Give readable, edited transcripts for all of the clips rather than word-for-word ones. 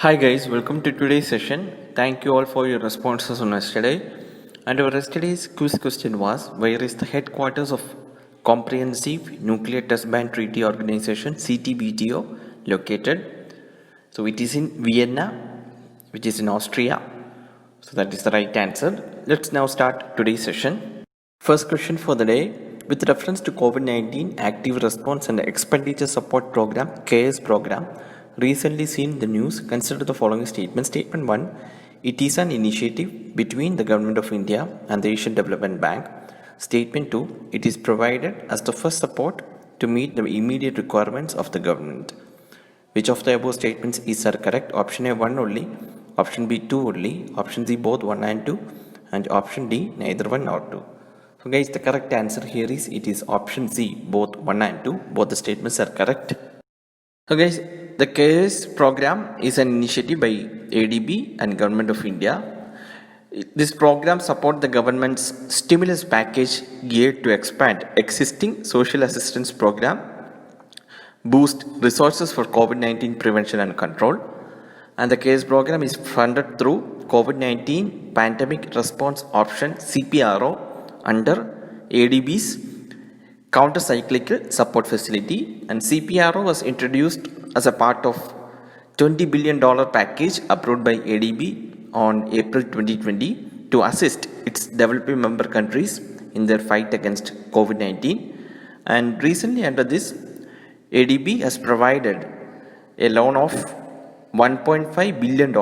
Hi guys, welcome to today's session. Thank you all for your responses on yesterday. And our yesterday's quiz question was, where is the headquarters of Comprehensive Nuclear Test Ban Treaty Organization CTBTO located? So it is in Vienna, which is in Austria. So that is the right answer. Let's now start today's session. First question for the day. With reference to COVID-19 Active Response and Expenditure Support Program, CARES program, recently seen in the news, consider the following statement. Statement 1. It is an initiative between the Government of India and the Asian Development Bank. Statement 2. It is provided as the first support to meet the immediate requirements of the government. Which of the above statements is correct? Option A 1 only, option B 2 only, option C both 1 and 2, and option D neither 1 nor 2. So guys, the correct answer here is it is option C, both 1 and 2. Both the statements are correct. So guys, the CARES program is an initiative by ADB and Government of India. This program supports the government's stimulus package geared to expand existing social assistance program, boost resources for COVID-19 prevention and control, and the CARES program is funded through COVID-19 Pandemic Response Option CPRO under ADB's counter-cyclical support facility, and CPRO was introduced as a part of $20 billion package approved by ADB on April 2020 to assist its developing member countries in their fight against COVID-19. And recently under this, ADB has provided a loan of $1.5 billion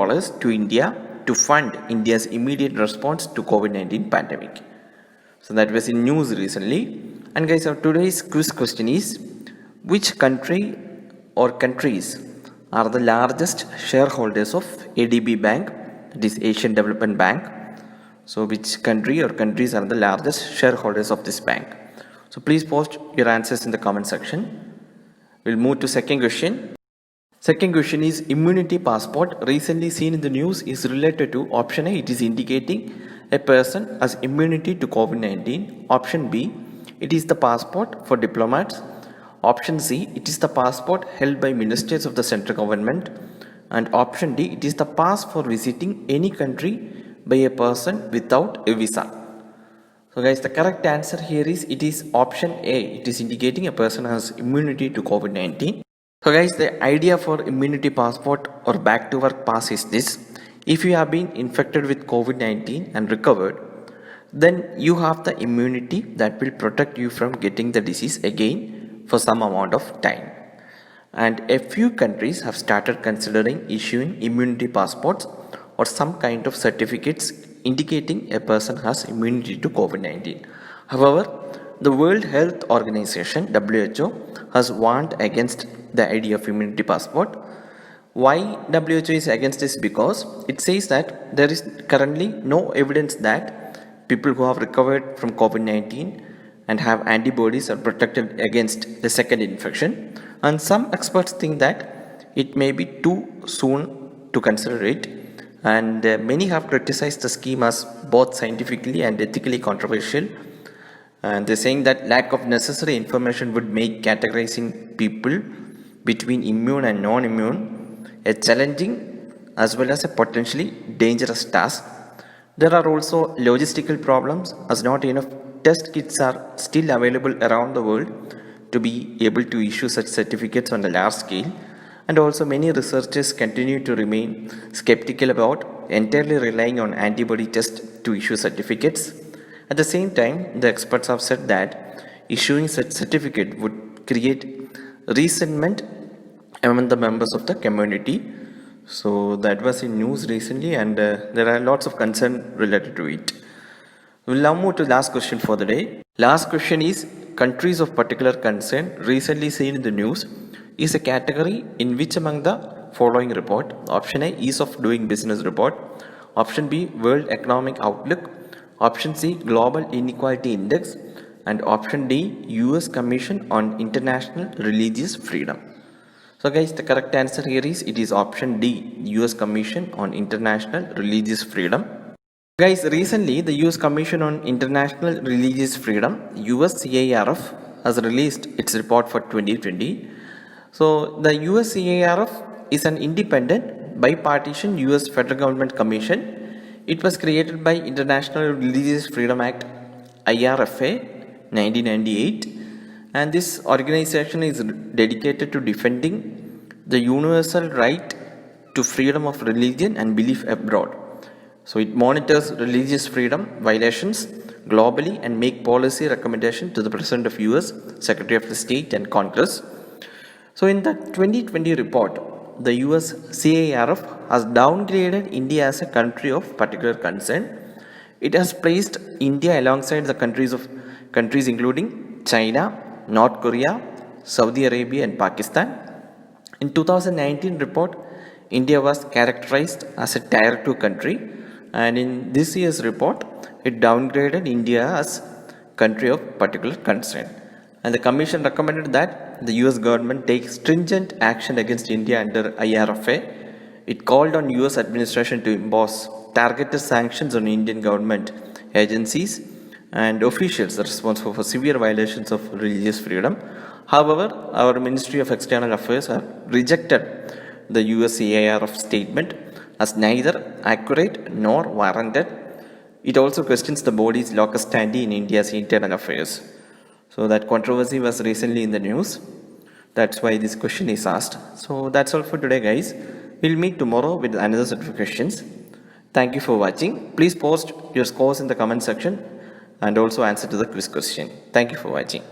to India to fund India's immediate response to COVID-19 pandemic. So that was in news recently. And guys, our today's quiz question is, which country or countries are the largest shareholders of ADB Bank, that is Asian Development Bank? So which country or countries are the largest shareholders of this bank? So please post your answers in the comment section. We'll move to second question. Second question is, immunity passport recently seen in the news is related to option A, it is indicating a person has immunity to COVID-19. Option B, it is the passport for diplomats. Option C, it is the passport held by ministers of the central government. And option D, it is the pass for visiting any country by a person without a visa. So guys, the correct answer here is it is option A. It is indicating a person has immunity to COVID-19. So guys, the idea for immunity passport or back to work pass is this. If you have been infected with COVID-19 and recovered, then you have the immunity that will protect you from getting the disease again for some amount of time. And a few countries have started considering issuing immunity passports or some kind of certificates indicating a person has immunity to COVID-19. However, the World Health Organization (WHO) has warned against the idea of immunity passport. Why WHO is against this? Because it says that there is currently no evidence that people who have recovered from COVID-19 and have antibodies are protected against the second infection. And some experts think that it may be too soon to consider it. And many have criticized the scheme as both scientifically and ethically controversial. And they're saying that lack of necessary information would make categorizing people between immune and non-immune a challenging as well as a potentially dangerous task. There are also logistical problems as not enough test kits are still available around the world to be able to issue such certificates on a large scale. And also many researchers continue to remain skeptical about entirely relying on antibody tests to issue certificates. At the same time, the experts have said that issuing such certificate would create resentment among the members of the community. So that was in news recently, and there are lots of concern related to it. We'll now move to last question for the day. Last question is, countries of particular concern recently seen in the news is a category in which among the following report? Option A, ease of doing business report. Option B, World Economic Outlook. Option C, Global Inequality Index. And option D, US Commission on International Religious Freedom. So guys, the correct answer here is it is option D, US Commission on International Religious Freedom. Guys, recently the US Commission on International Religious Freedom, USCIRF, has released its report for 2020. So the USCIRF is an independent bipartisan US federal government commission. It was created by International Religious Freedom Act IRFA 1998, and this organization is dedicated to defending the universal right to freedom of religion and belief abroad. So it monitors religious freedom violations globally and make policy recommendation to the President of US, Secretary of the State and Congress. So in the 2020 report, the US CARF has downgraded India as a country of particular concern. It has placed India alongside the countries including China, North Korea, Saudi Arabia and Pakistan. In 2019 report, India was characterized as a tier 2 country, and in this year's report, it downgraded India as country of particular concern. And the commission recommended that the US government take stringent action against India under IRFA. It called on US administration to impose targeted sanctions on Indian government agencies and officials responsible for severe violations of religious freedom. However, our Ministry of External Affairs have rejected the US CARF statement as neither accurate nor warranted. It also questions the body's locus standi in India's internal affairs. So that controversy was recently in the news. That's why this question is asked. So that's all for today, guys. We'll meet tomorrow with another set of questions. Thank you for watching. Please post your scores in the comment section and also answer to the quiz question. Thank you for watching.